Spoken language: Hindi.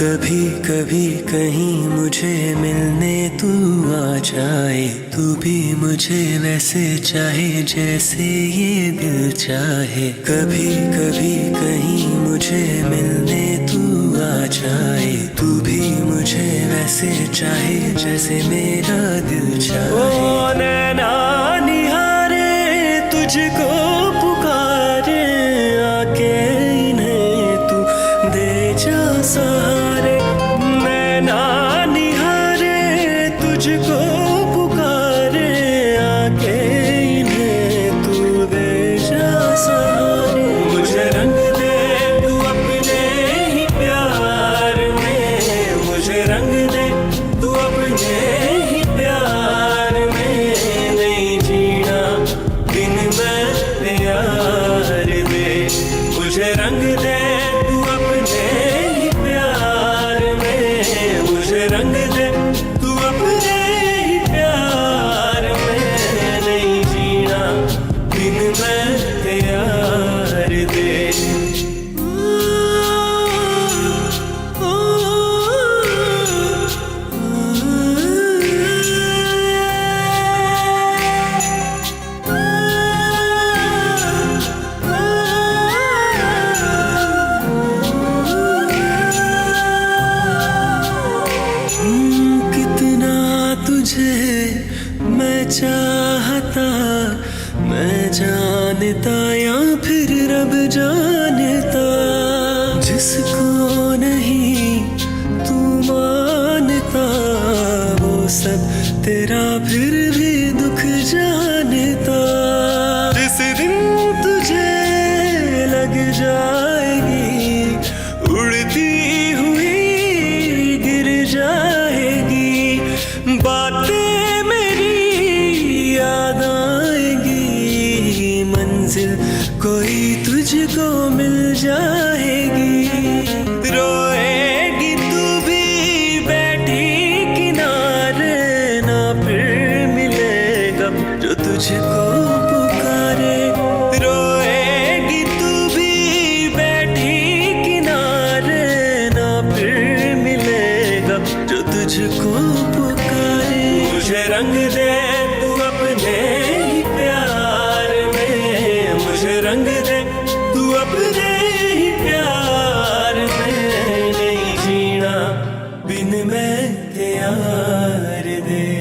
कभी कभी कहीं मुझे मिलने तू आ जाए, तू भी मुझे वैसे चाहे जैसे ये दिल चाहे। कभी कभी कहीं मुझे मिलने तू आ जाए, तू भी मुझे वैसे चाहे जैसे मेरा दिल चाहे। ओ नैना निहारे तुझको पुकारे, आके इन्हें तू दे जा सहारे। नैना निहारे तुझको पुकारे, आके इन्हें तू दे जा सहारे। मुझे रंग दे तू अपने ही प्यार में, मुझे रंग दे तू अपने ही प्यार में। नहीं जीना बिन मैं प्यार दे, मुझे रंग दे तू अपने ही प्यार में। मुझे रंग दे तू अपने ही प्यार में। नहीं जीना बिन मैं प्यार दे। कितना तुझे मैं चाहता, मैं जानता या फिर रब जानता। जिसको नहीं तू मानता, वो सब तेरा फिर भी दुख जानता। जिस दिन तुझे लग जाएगी उड़ती हुई गिर जाएगी, बातें मेरी याद आएगी। मंजिल कोई तुझको मिल जाएगी, रोएगी तू भी बैठी किनारे। ना फिर मिलेगा जो तुझको पुकारे। रोएगी तू भी बैठी किनारे, ना फिर मिलेगा जो तुझको पुकारे। मुझे रंग दे तू अपने ही प्यार में, मुझे रंग दे तू अपने ही प्यार में। नहीं जीना बिन मैं प्यार दे।